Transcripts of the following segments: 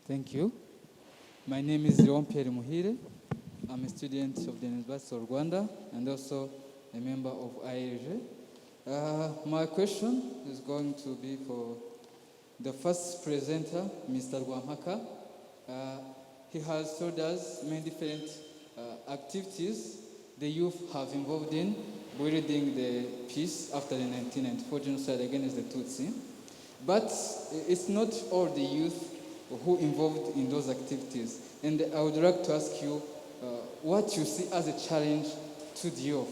Thank you. My name is Leon Pierre Muhire. I'm a student of the University of Rwanda and also a member of IRG. My question is going to be for the first presenter, Mr. Rwampaka. He has told us many different activities the youth have involved in building the peace after the 1994 genocide against the Tutsi. But it's not all the youth who involved in those activities. And I would like to ask you what you see as a challenge to the youth.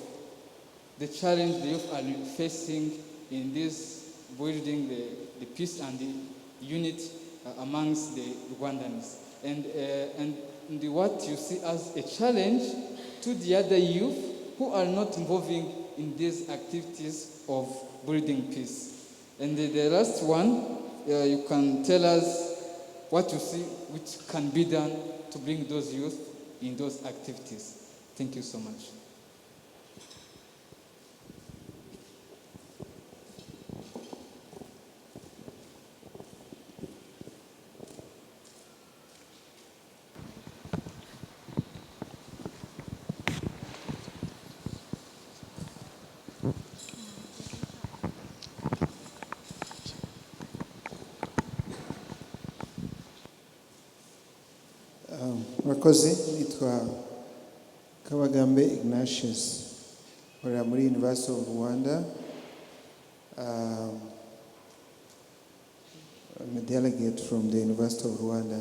The challenge the youth are facing in this building the peace and the unity amongst the Rwandans. And what you see as a challenge to the other youth who are not involving in these activities of building peace. And the last one, you can tell us what you see which can be done to bring those youth in those activities. Thank you so much. Murakoze, nitwa Kabagambe Ignatius, ora muri University of Rwanda. I'm a delegate from the University of Rwanda,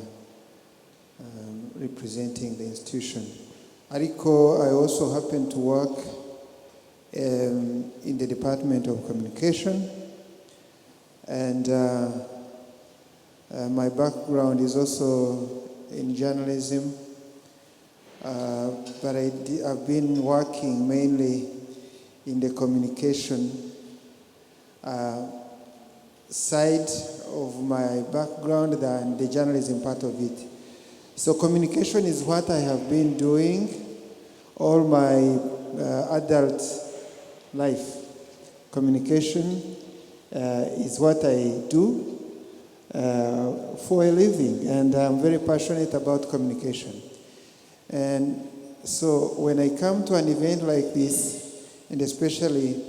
representing the institution. Ariko, I also happen to work in the Department of Communication, and my background is also in journalism, but I've been working mainly in the communication side of my background than the journalism part of it. So communication is what I have been doing all my adult life. Communication is what I do for a living, and I'm very passionate about communication. And so when I come to an event like this, and especially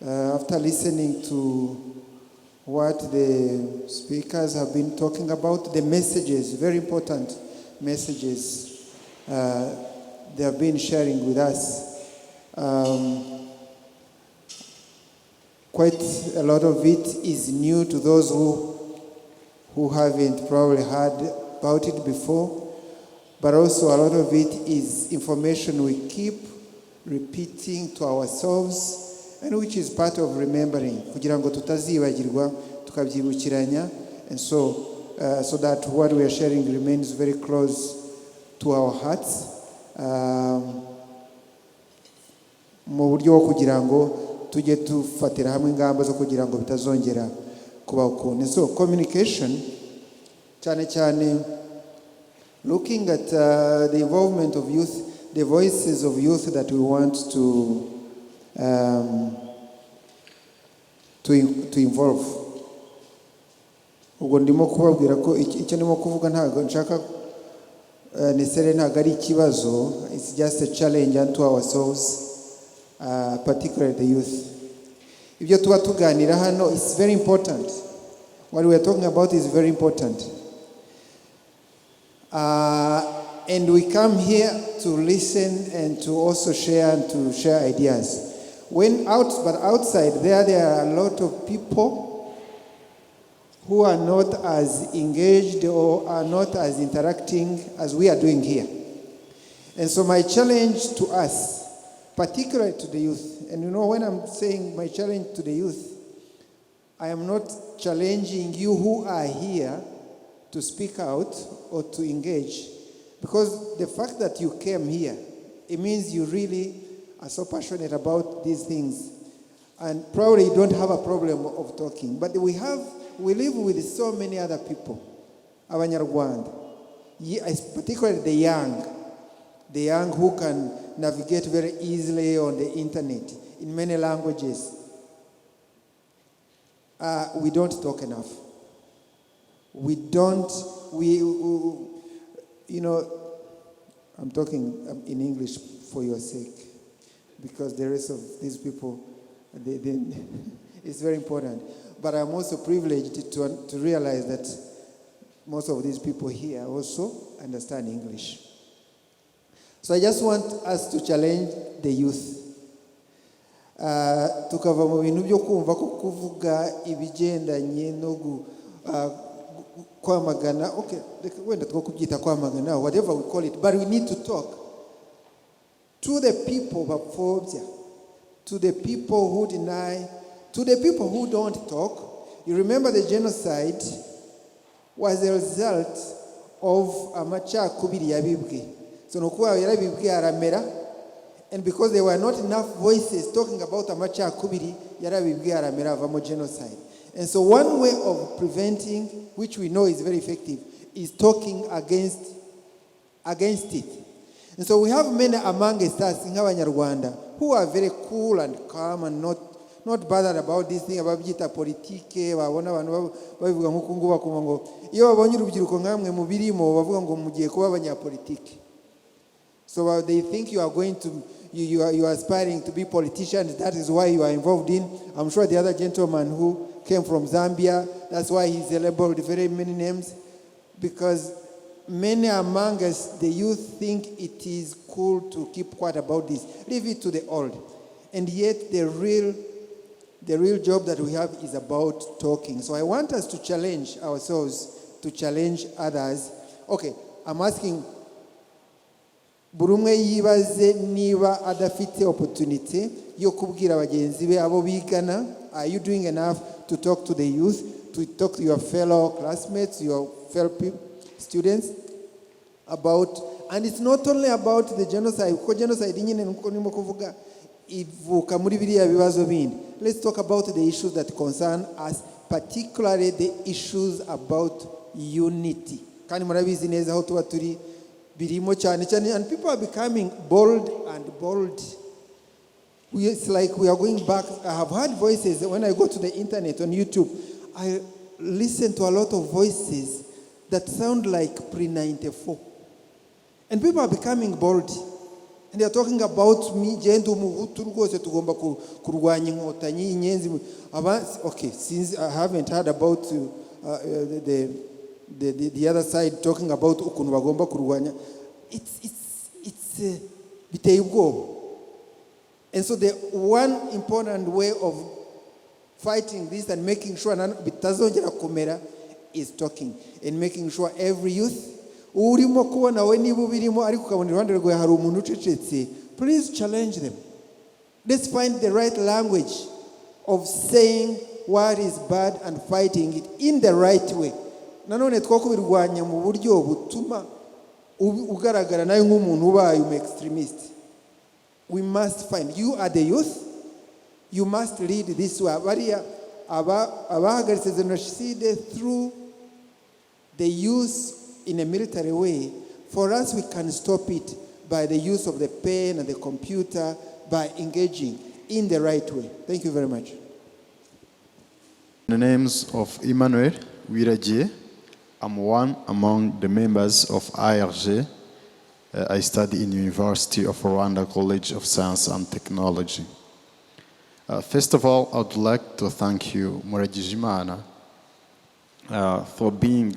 after listening to what the speakers have been talking about, the messages, very important messages they have been sharing with us, quite a lot of it is new to those who haven't probably heard about it before, but also a lot of it is information we keep repeating to ourselves, and which is part of remembering, kugira ngo tutazibagirwa tukabyibukiranya, and so that what we are sharing remains very close to our hearts, mu buryo bwo kugira ngo tujye tufatira hamwe ingamba zo kugira ngo bitazongera kuba ukundi. So communication, cyane looking at the involvement of youth, the voices of youth that we want to involve. Ubwo ndimo kubabwira ko icyo ndimo kuvuga ntago nshaka necessarily ntago ari ikibazo, it's just a challenge unto ourselves, particularly the youth. Ibyo tuba tuganira hano is very important. What we are talking about is very important. And we come here to listen and to also share and to share ideas. But outside there are a lot of people who are not as engaged or are not as interacting as we are doing here. And so my challenge to us, particularly to the youth, and you know when I'm saying my challenge to the youth, I am not challenging you who are here to speak out or to engage, because the fact that you came here, it means you really are so passionate about these things, and probably you don't have a problem of talking. But we live with so many other people, Abanyarwanda, particularly the young who can navigate very easily on the internet in many languages. We don't talk enough. We don't, you know, I'm talking in English for your sake, because the rest of these people, it's very important. But I'm also privileged to realize that most of these people here also understand English. So I just want us to challenge the youth. Tukava mu bintu byo kumva ko kuvuga ibigendanye no kwamagana, okay, wenda tukubyita kwamagana, whatever we call it, but we need to talk to the people bapfobya, to the people who deny, to the people who don't talk. You remember the genocide was a result of amacakubiri yabibwe. So nokuwa yarabibwe aramera, and because there were not enough voices talking about amacakubiri, yarabibwe aramera avamo genocide. And so one way of preventing, which we know is very effective, is talking against it. And so we have many amongst us in Rwanda who are very cool and calm and not bothered about this thing about byita politike, babona abantu babivuga nkuko ngo bakuma ngo iyo babonye urubyiruko nkamwe mu birimo bavuga ngo mugiye kuba abanyapolitike. So they think you are going to, you are aspiring to be politicians. That is why you are involved in. I'm sure the other gentleman who came from Zambia, that's why he's labeled very many names. Because many among us, the youth think it is cool to keep quiet about this. Leave it to the old. And yet the real job that we have is about talking. So I want us to challenge ourselves, to challenge others. Okay, I'm asking, buri umwe yibaze niba adafite opportunity yo kubwira bagenzi be abo bigana. Are you doing enough to talk to the youth, to talk to your fellow classmates, your fellow students about, and it's not only about the genocide, because genocide nyine nuko nimo kuvuga ivuka muri biriya bibazo bindi. Let's talk about the issues that concern us, particularly the issues about unity. Kandi murabizi neza aho tuba turi birimo cyane cyane, and people are becoming bold. It's like we are going back. I have heard voices when I go to the internet on YouTube. I listen to a lot of voices that sound like pre-94. And people are becoming bold. And they are talking about me, Jendu Muhutu rwose tugomba kurwanya inkotanyi inyenzi. Okay, since I haven't heard about the other side talking about ukuntu bagomba kurwanya, it's biteye ubwoba. And so the one important way of fighting this and making sure bitazongera kumera is talking, and making sure every youth urimo kubona we niba birimo ariko ukabona iruhande rwawe hari umuntu ucecetse, please challenge them. Let's find the right language of saying what is bad and fighting it in the right way. Nanone twakubirwanya mu buryo butuma ugaragara nayo nk'umuntu ubaye extremist. We must find, you are the youth, you must lead this way. Bariya abahagaritse genocide through the use in a military way. For us, we can stop it by the use of the pen and the computer, by engaging in the right way. Thank you very much. In the names of Emmanuel Wiragie, I'm one among the members of IRG. I study in University of Rwanda College of Science and Technology. First of all, I would like to thank you, Muragijimana, for being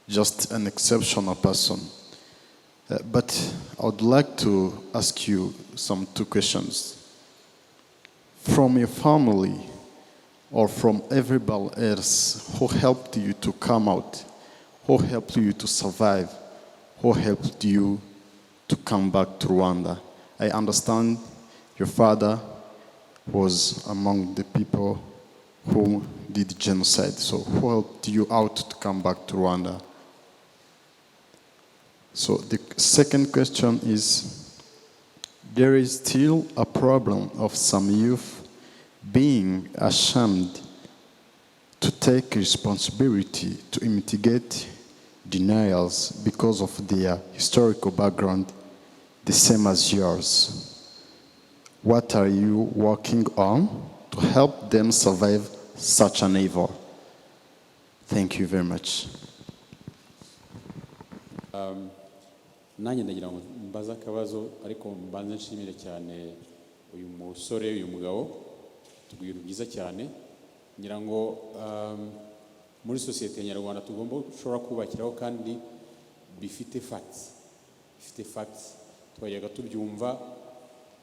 just an exceptional person. But I would like to ask you two questions. From your family or from everybody else who helped you to come out, who helped you to survive, who helped you to come back to Rwanda? I understand your father was among the people who did genocide. So who helped you out to come back to Rwanda? So the second question is, there is still a problem of some youth being ashamed to take responsibility to mitigate denials because of their historical background, the same as yours. What are you working on to help them survive such an evil? Thank you very much. Nanjye ndagira ngo mbaza akabazo ariko mbanze nshimire cyane uyu musore uyu mugabo tubwira byiza cyane ngira ngo muri societe nyarwanda tugomba gushobora kubakiraho kandi bifite facts twayaga tubyumva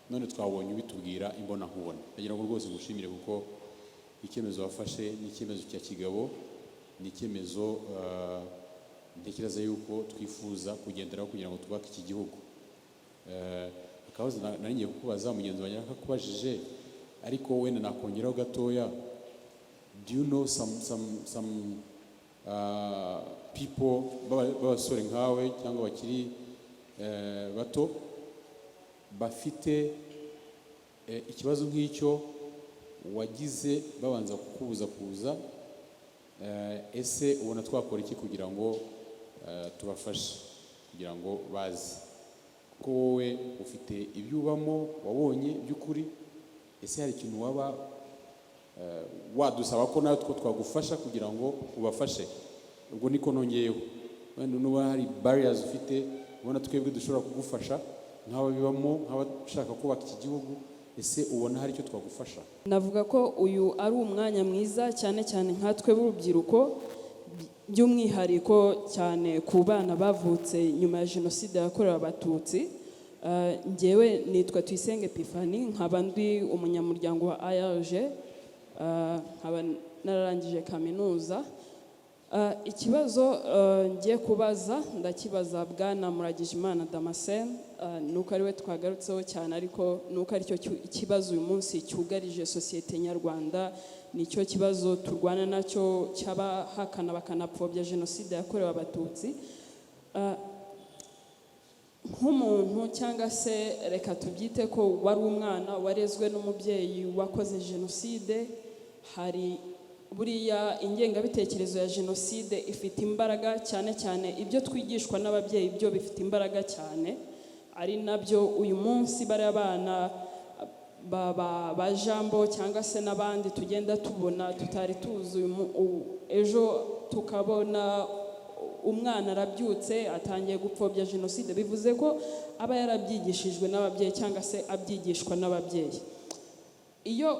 none twabonye ubitubwira imbona nkubona ndagira ngo rwose gushimire kuko icyemezo wafashe ni icyemezo cya kigabo ni icyemezo ntekereza yuko twifuza kugenderaho kugira ngo twubake iki gihugu akabazo nari kukubaza mugenzi wanjye akakubajije ariko wenda nakongeraho gatoya. Do you know some people b'abasore nkawe cyangwa bakiri bato bafite ikibazo nk'icyo wagize babanza kukubuza kuza ese ubona twakora iki kugira ngo tubafashe kugira ngo bazi ko wowe ufite ibyubamo wabonye by'ukuri ese hari ikintu waba wadusaba ko nawe twagufasha kugira ngo ubafashe ubwo niko nongeyeho wenda nuba hari barriers ufite ubona twebwe dushobora kugufasha nk'ababibamo nk'abashaka kubaka iki gihugu ese ubona hari icyo twagufasha? Navuga ko uyu ari umwanya mwiza cyane cyane nkatwe b'urubyiruko by'umwihariko cyane ku bana bavutse nyuma ya jenoside yakorewe abatutsi. Njyewe nitwa Tuyisenge Epiphanie nkaba ndi umunyamuryango wa ARG, nkaba nararangije kaminuza. Ikibazo ngiye kubaza ndakibaza Bwana Muragijimana Damascene, nuko ari we twagarutseho cyane ariko nuko ari cyo ikibazo uyu munsi cyugarije societe nyarwanda, nicyo kibazo turwana nacyo cy'abahakana bakanapfobya jenoside yakorewe abatutsi. Nk'umuntu cyangwa se reka tubyite ko wari umwana warezwe n'umubyeyi wakoze jenoside, hari buriya ingengabitekerezo ya jenoside ifite imbaraga cyane cyane ibyo twigishwa n'ababyeyi byo bifite imbaraga cyane, ari nabyo uyu munsi bari abana ba jambo cyangwa se n'abandi tugenda tubona tutari tuzi. Ejo tukabona umwana arabyutse atangiye gupfobya jenoside, bivuze ko aba yarabyigishijwe n'ababyeyi cyangwa se abyigishwa n'ababyeyi. Iyo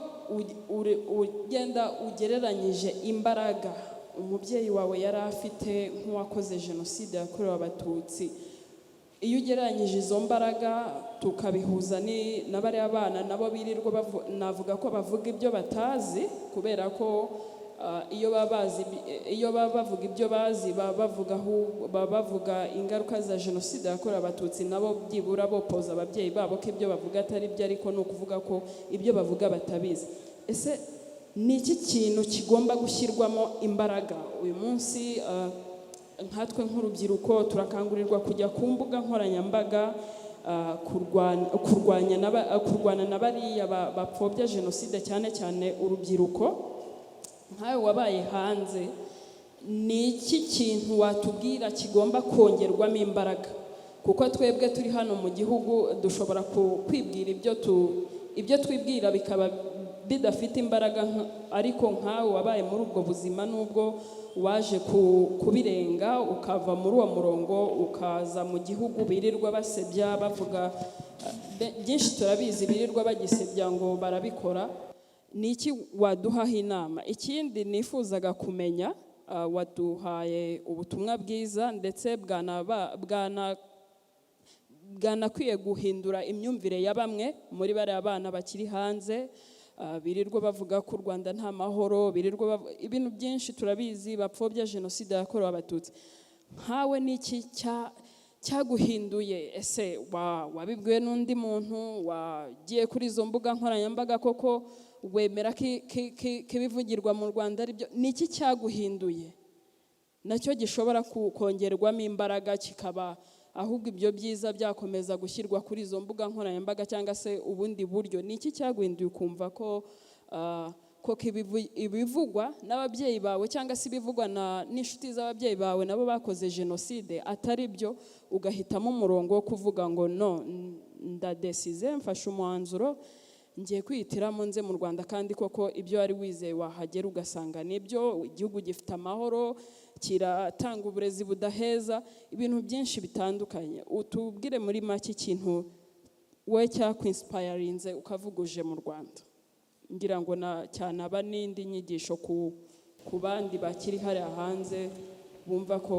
ugenda ugereranyije imbaraga umubyeyi wawe yari afite nk'uwakoze jenoside yakorewe abatutsi, iyo ugereranyije izo mbaraga tukabihuza na bariya bana nabo birirwa navuga ko bavuga ibyo batazi, kubera ko iyo baba bavuga ibyo bazi baba bavuga ingaruka za jenoside yakorewe abatutsi, nabo byibura bopoza ababyeyi babo ko ibyo bavuga atari byo, ariko ni ukuvuga ko ibyo bavuga batabizi. Ese ni iki kintu kigomba gushyirwamo imbaraga uyu munsi? Nkatwe nk'urubyiruko turakangurirwa kujya ku mbuga nkoranyambaga kurwana na bariya bapfobya jenoside, cyane cyane urubyiruko. Nkawe wabaye hanze, ni iki kintu watubwira kigomba kongerwamo imbaraga? Kuko twebwe turi hano mu gihugu dushobora kwibwira ibyo twibwira bikaba bidafite imbaraga, ariko nkawe wabaye muri ubwo buzima nubwo waje kubirenga ukava muri uwo murongo ukaza mu gihugu birirwa basebya bavuga byinshi, turabizi birirwa bagisebya ngo barabikora. Ni iki waduhaho inama? Ikindi nifuzaga kumenya, waduhaye ubutumwa bwiza ndetse bwanakwiye guhindura imyumvire ya bamwe muri bariya bana bakiri hanze birirwa bavuga ko u Rwanda nta mahoro, birirwa ibintu byinshi turabizi bapfobya jenoside yakorewe abatutsi. Nkawe niki cyaguhinduye? Ese wabibwiwe n'undi muntu? Wagiye kuri izo mbuga nkoranyambaga koko wemera kibivugirwa mu Rwanda aribyo? Niki cyaguhinduye nacyo gishobora kongerwamo imbaraga kikaba ahubwo ibyo byiza byakomeza gushyirwa kuri izo mbuga nkoranyambaga cyangwa se ubundi buryo? Niki cyaguhinduye ukumva ko ibivugwa n'ababyeyi bawe cyangwa se ibivugwa n'inshuti z'ababyeyi bawe nabo bakoze jenoside atari byo, ugahitamo umurongo wo kuvuga ngo no, ndadesize mfashe umwanzuro ngiye kwihitiramo nze mu Rwanda kandi koko ibyo wari wizeye wahagera ugasanga nibyo, igihugu gifite amahoro, kiratanga uburezi budaheza, ibintu byinshi bitandukanye. Utubwire muri make ikintu we cyakwinspirinze ukavuga uje mu Rwanda. Ngira ngo cyane aba n'indi nyigisho ku bandi bakiri hariya hanze bumva ko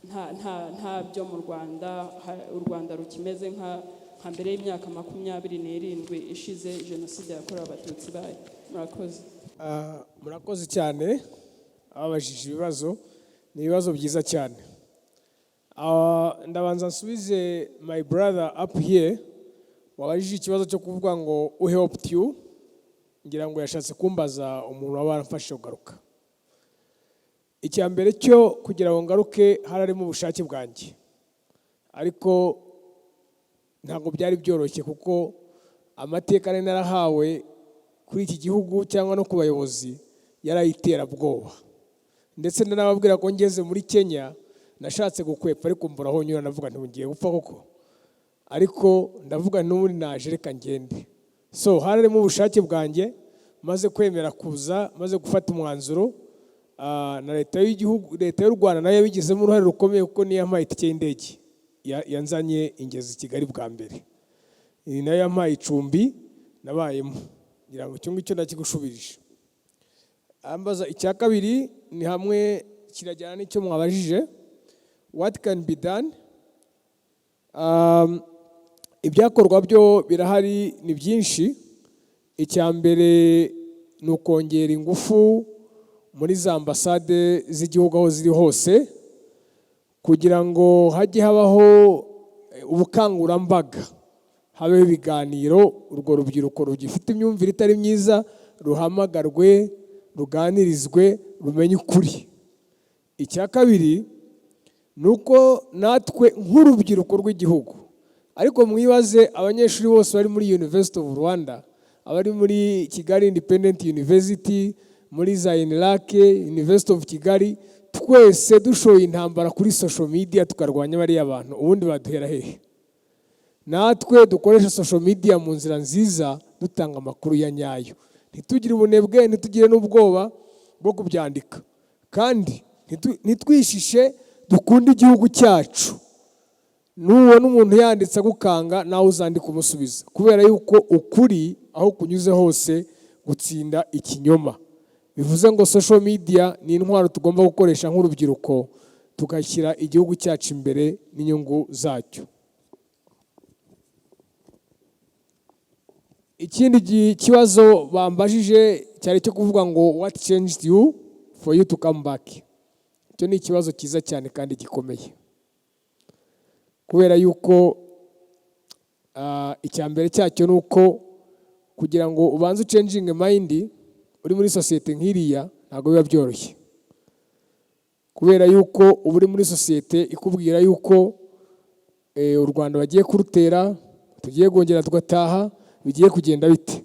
nta byo mu Rwanda, u Rwanda rukimeze nka mbere y'imyaka 27 ishize jenoside yakorewe abatutsi bayo. Murakoze. Murakoze cyane ababajije ibibazo, ni ibibazo byiza cyane. Ndabanza nsubize my brother up here wabajije ikibazo cyo kuvuga ngo who helped you, ngira ngo yashatse kumbaza umuntu wabaramfashe kugaruka. Icyambere cyo kugira ngo ngaruke hararimo ubushake bwanjye, ariko ntabwo byari byoroshye kuko amateka nari narahawe kuri iki gihugu cyangwa no ku bayobozi yarayiterabwoba, ndetse nanababwira ko ngeze muri Kenya nashatse gukwepa ariko mbura aho nyura, navuga ntibugiye gupfa koko, ariko ndavuga n'ubundi naje reka ngende. So hararimo ubushake bwanjye, maze kwemera kuza, maze gufata umwanzuro, na leta y'igihugu, leta y'u Rwanda nayo yabigizemo uruhare rukomeye kuko niyo yampaye itike y'indege yanzanye ingezi Kigali bwa mbere, ni nayo yampaye icumbi nabayemo, ngira ngo icyo ngicyo nakigushubirije. Ambaza icya kabiri ni hamwe kirajyana n'icyo mwabajije, what can be done. Ibyakorwa byo birahari ni byinshi. Icya mbere ni ukongera ingufu muri za ambasade z'igihugu aho ziri hose, kugira ngo hajye habaho ubukangurambaga, habeho ibiganiro, urwo rubyiruko rugifite imyumvire itari myiza ruhamagarwe, ruganirizwe, rumenye ukuri. Icya kabiri ni uko natwe nk'urubyiruko rw'igihugu, ariko mwibaze abanyeshuri bose bari muri University of Rwanda, abari muri Kigali Independent University, muri za UNILAC, University of Kigali, twese dushoye intambara kuri social media tukarwanya bariya abantu, ubundi baduhera hehe? Natwe dukoresha social media mu nzira nziza, dutanga amakuru ya nyayo, ntitugire ubunebwe, ntitugire n'ubwoba bwo kubyandika, kandi ntitwishishe, dukunda igihugu cyacu. N'ubona umuntu yanditse agukanga nawe uzandika umusubiza, kubera yuko ukuri aho kunyuze hose gutsinda ikinyoma. Bivuze ngo social media ni intwaro tugomba gukoresha nk'urubyiruko, tugashyira igihugu cyacu imbere n'inyungu zacyo. Ikindi kibazo bambajije cyari cyo kuvuga ngo what changed you for you to come back. Icyo ni ikibazo cyiza cyane kandi gikomeye, kubera yuko icyambere cyacyo ni uko kugira ngo ubanze changing mind uri muri sosiyete nk'iriya ntabwo biba byoroshye, kubera yuko uba uri muri sosiyete ikubwira yuko u Rwanda bagiye kurutera, tugiye kongera tugataha, bigiye kugenda bite.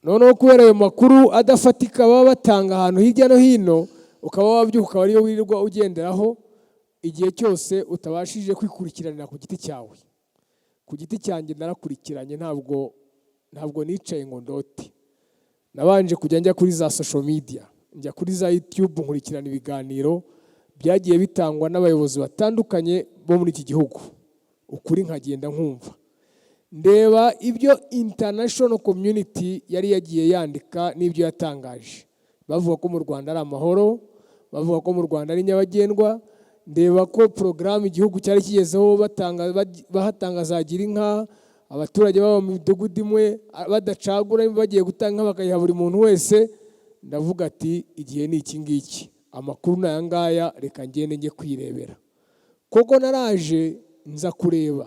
Noneho kubera ayo makuru adafatika baba batanga ahantu hirya no hino, ukaba wabyuka ukaba ariyo wirirwa ugenderaho igihe cyose utabashije kwikurikiranira ku giti cyawe. Ku giti cyanjye narakurikiranye, ntabwo nicaye ngo ndote. Nabanje kujya njya kuri za social media, njya kuri za YouTube nkurikirana ibiganiro byagiye bitangwa n'abayobozi batandukanye bo muri iki gihugu, ukuri nkagenda nkumva, ndeba ibyo international community yari yagiye yandika n'ibyo yatangaje, bavuga ko mu Rwanda ari amahoro, bavuga ko mu Rwanda ari nyabagendwa. Ndeba ko porogaramu igihugu cyari kigezeho bahatanga za girinka, abaturage baba mu midugudu imwe badacagura, bagiye gutanga inka bakayiha buri muntu wese. Ndavuga ati igihe ni iki ngiki, amakuru ni aya ngaya, reka ngende njye kwirebera. Koko naraje nza kureba,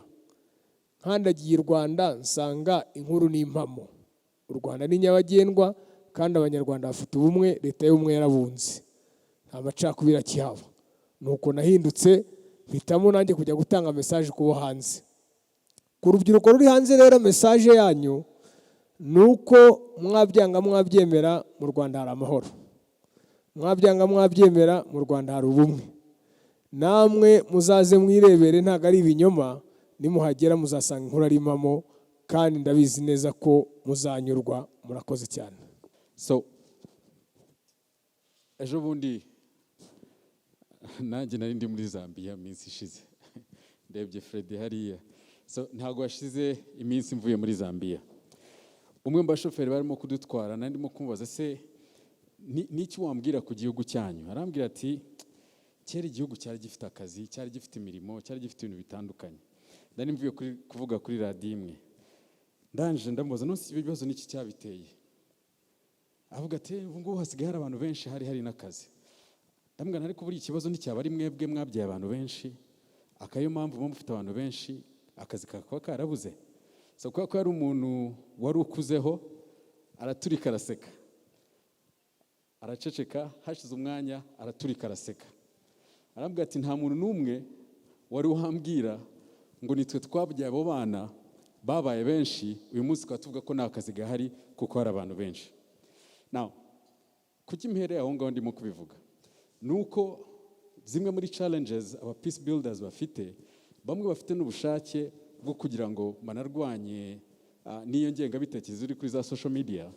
nkandagiye u Rwanda nsanga inkuru ni impamo. U Rwanda ni nyabagendwa kandi abanyarwanda bafite ubumwe, leta y'ubumwe yarabunze, nta macakubiri akihaba. Nuko nahindutse mpitamo nanjye kujya gutanga message kubo hanze. Ku rubyiruko ruri hanze rero, message yanyu nuko mwabyanga mwabyemera, mu Rwanda hari amahoro. Mwabyanga mwabyemera, mu Rwanda hari ubumwe. Namwe muzaze mwirebere, ntago ari ibinyoma, nimuhagera muzasanga inkuru ari impamo kandi ndabizi neza ko muzanyurwa. Murakoze cyane. So ejo bundi nanjye nari ndi muri Zambia iminsi ishize ndebye Fred hariya. So ntabwo hashize iminsi mvuye muri Zambia, umwe mu bashoferi barimo kudutwara nandimo kumubaza se n'iki wambwira ku gihugu cyanyu. Arambwira ati kera igihugu cyari gifite akazi, cyari gifite imirimo, cyari gifite ibintu bitandukanye. Ndani mvuye kuvuga kuri radiyo imwe, ndanje ndamubaza none ibi bibazo n'iki cyabiteye. Avuga ati ubu ngubu hasigaye hari abantu benshi, hari n'akazi. Ndamubwira ariko buri ikibazo nticyaba ari mwebwe mwabyaye abantu benshi, akayo mpamvu muba mufite abantu benshi akazi kakaba karabuze. So kubera ko hari umuntu wari ukuzeho araturika araseka, araceceka, hashize umwanya araturika araseka. Arambwira ati nta muntu n'umwe wari uhambwira ngo nitwe twabyaye abo bana babaye benshi, uyu munsi tukaba tuvuga ko nta kazi gahari kuko hari abantu benshi. Now kuki mpereye aho ngaho ndimo kubivuga nuko zimwe muri challenges aba peace builders bafite, bamwe bafite n'ubushake bwo kugira ngo banarwanye n'iyo ngengabitekerezo iri kuri za social media.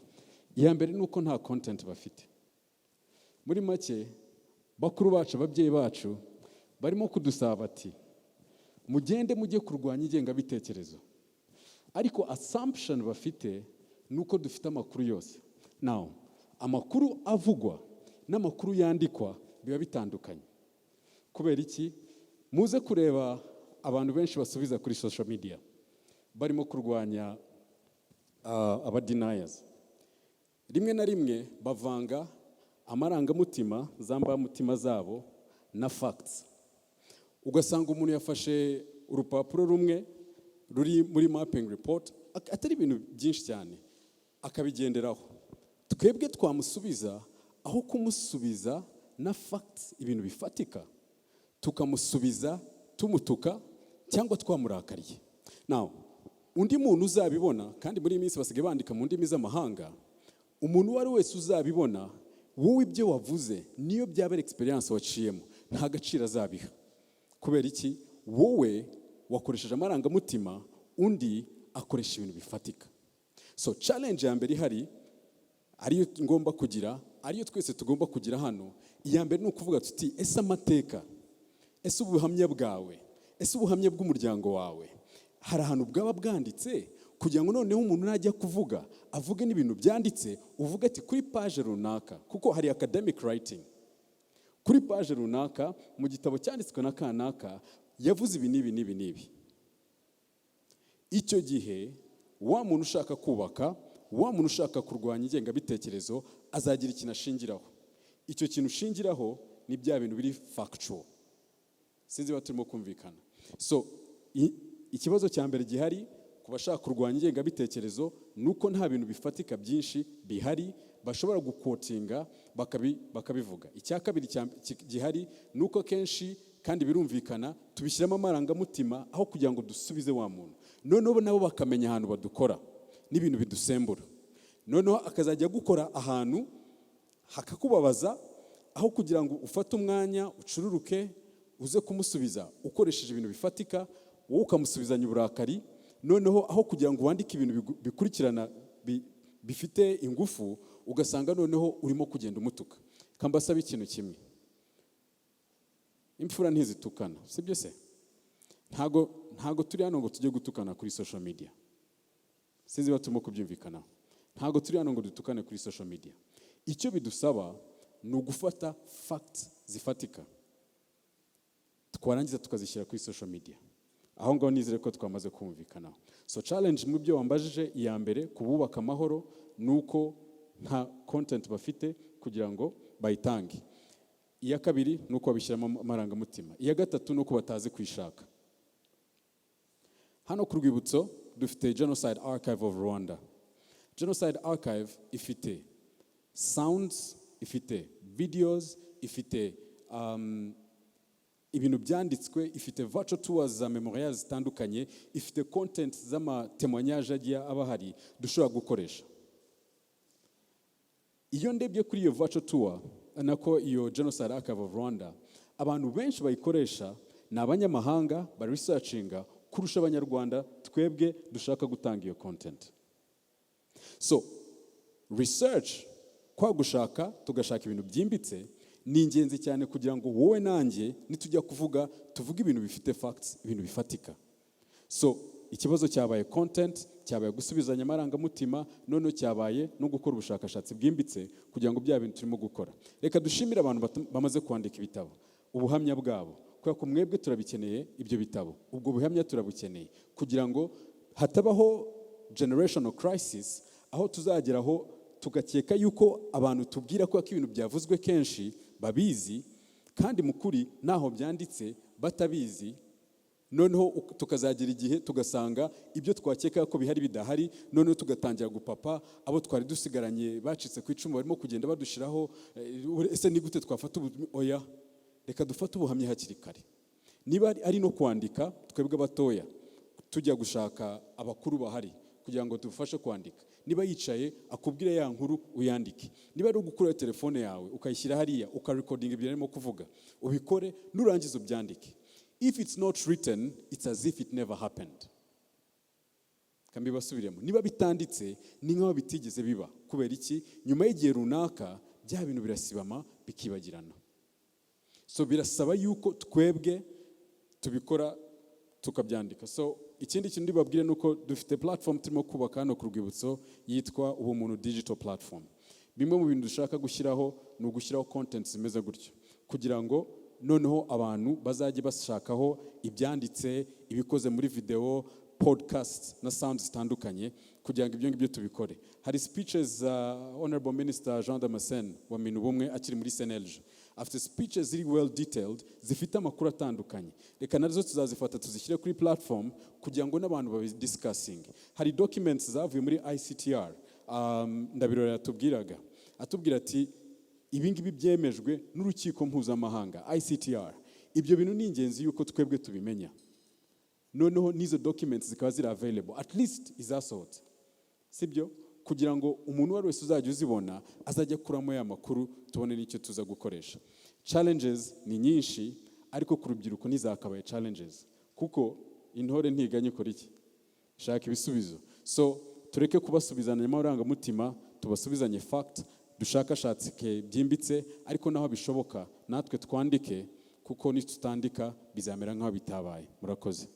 Iya mbere nuko nta content bafite. Muri make bakuru bacu, ababyeyi bacu barimo kudusaba ati mugende mujye kurwanya ingengabitekerezo, ariko assumption bafite nuko dufite amakuru yose. Now amakuru avugwa n'amakuru yandikwa biba bitandukanye. Kubera iki? Muze kureba abantu benshi basubiza kuri social media barimo kurwanya aba deniers. Rimwe na rimwe bavanga amarangamutima, zambamutima zabo na facts. Ugasanga umuntu yafashe urupapuro rumwe ruri muri mapping report, atari ibintu byinshi cyane, akabigenderaho. Twebwe twamusubiza aho kumusubiza na facts, ibintu bifatika, tukamusubiza tumutuka cyangwa twamurakariye. Now undi muntu uzabibona, kandi muri iyi minsi basigaye bandika mu ndimi z'amahanga, umuntu wari wese uzabibona wowe ibyo wavuze niyo byaba experience waciyemo nta gaciro azabiha. Kubera iki? Wowe wakoresheje amarangamutima, undi akoresha ibintu bifatika. So challenge ya mbere ihari ariyo ngomba kugira, ariyo twese tugomba kugira hano, iya mbere ni ukuvuga tuti ese amateka, ese ubuhamya bwawe, ese ubuhamya bw'umuryango wawe hari ahantu bwaba bwanditse kugira ngo noneho umuntu najya kuvuga avuge n'ibintu byanditse, uvuga ati kuri page runaka, kuko hari academic writing, kuri page runaka mu gitabo cyanditswe na kanaka yavuze ibi n'ibi. Icyo gihe wa muntu ushaka kubaka, wa muntu ushaka kurwanya ingengabitekerezo azagira ikintu ashingiraho. Icyo kintu ushingiraho ni bya bintu biri factual. Sinzi ba turimo kumvikana. So ikibazo cya mbere gihari ku bashaka kurwanya ingengabitekerezo nuko nta bintu bifatika byinshi bihari bashobora gukotinga bakabivuga. Icya kabiri gihari nuko kenshi kandi birumvikana tubishyiramo amarangamutima aho kugira ngo dusubize wa muntu. Noneho nabo bakamenya ahantu badukora n'ibintu bidusembura. Noneho akazajya gukora ahantu hakakubabaza, aho kugira ngo ufate umwanya ucururuke uze kumusubiza ukoresheje ibintu bifatika, wowe ukamusubizanya uburakari. Noneho aho kugira ngo wandike ibintu bikurikirana bifite ingufu, ugasanga noneho urimo kugenda umutuka. Kambasaba ikintu kimwe, imfura ntizitukana, sibyo se? Ntago turi hano ngo tujye gutukana kuri social media. Sinzi baturimo kubyumvikana. Ntago turi hano ngo dutukane kuri social media. Icyo bidusaba ni ugufata facts zifatika, twarangiza tukazishyira kuri social media. Aho ngaho nizere ko twamaze kumvikana. So challenge mu byo wambajije, iya mbere kububaka amahoro nuko nta content bafite kugira ngo bayitange. Iya kabiri nuko babishyiramo amarangamutima. Iya gatatu nuko batazi kwishaka. Hano ku Rwibutso dufite Genocide Archive of Rwanda. Genocide Archive ifite sounds, ifite videos, ifite ibintu byanditswe, ifite virtual tours za memorial zitandukanye, ifite content z'amatemonyage agiye abahari dushobora gukoresha. Iyo ndebye kuri iyo virtual tour nako iyo Genocide Archive of Rwanda, abantu benshi bayikoresha ni abanyamahanga bari researchinga kurusha abanyarwanda twebwe dushaka gutanga iyo content. So research, kwa gushaka tugashaka ibintu byimbitse, ni ingenzi cyane kugira ngo wowe nanjye nitujya kuvuga tuvuge ibintu bifite facts, ibintu bifatika. So ikibazo cyabaye content, cyabaye gusubizanya amarangamutima, noneho cyabaye no gukora ubushakashatsi bwimbitse kugira ngo bya bintu turimo gukora. Reka dushimire abantu bamaze kwandika ibitabo, ubuhamya bwabo, kubera ko mwebwe turabikeneye ibyo bitabo, ubwo buhamya turabukeneye kugira ngo hatabaho generational crisis, aho tuzageraho tugakeka yuko abantu tubwira ko ibintu byavuzwe kenshi babizi kandi mukuri naho byanditse batabizi, noneho tukazagira igihe tugasanga ibyo twakeka ko bihari bidahari, noneho tugatangira gupapa abo twari dusigaranye bacitse ku icumu barimo kugenda badushiraho. Ese ni gute twafata oya, reka dufate ubuhamya hakiri kare. Niba ari no kwandika, twebwe abatoya tujya gushaka abakuru bahari kugira ngo dufashe kwandika. Niba yicaye akubwira ya nkuru uyandike, niba ari gukura telefone yawe ukayishyira hariya ukarecording ibyo arimo kuvuga, ubikore nurangiza ubyandike. If it's not written, it's as if it never happened. Kambi basubiremo, niba bitanditse ni nkaho bitigeze biba. Kubera iki? Nyuma y'igihe runaka bya bintu birasibama bikibagirana. So birasaba yuko twebwe tubikora tukabyandika. So ikindi kintu ndibabwire nuko dufite platform turimo kubaka hano ku Rwibutso yitwa Ubumuntu Digital Platform. Bimwe mu bintu dushaka gushyiraho ni ugushyiraho content zimeze gutyo kugira ngo noneho abantu bazajye bashakaho ibyanditse, ibikoze muri video, podcast na sounds zitandukanye kugira ngo ibyo ngibyo tubikore. Hari speeches Honorable Minister Jean Damascene wa Minubumwe akiri muri Senelge. After speeches ziri well detailed, zifite amakuru atandukanye. Reka nazo tuzazifata tuzishyire kuri platform kugira ngo n'abantu babidiscussing. Hari documents zavuye muri ICTR, Ndabirora yatubwiraga. Atubwira ati ibi ngibi byemejwe n'urukiko mpuzamahanga ICTR. Ibyo bintu ni ingenzi yuko twebwe tubimenya. Noneho nizo documents zikaba ziri available, at least izasohotse. Sibyo? Kugira ngo umuntu wari wese uzajya uzibona azajya kuramo ya makuru tubone n'icyo tuza gukoresha. Challenges ni nyinshi, ariko ku rubyiruko nizakabaye challenges, kuko intore ntiganye kora iki? Shaka ibisubizo. So tureke kubasubizanya amarangamutima, tubasubizanye fact, dushakashatse byimbitse, ariko naho bishoboka natwe twandike, kuko nitutandika bizamera nk'aho bitabaye. Murakoze.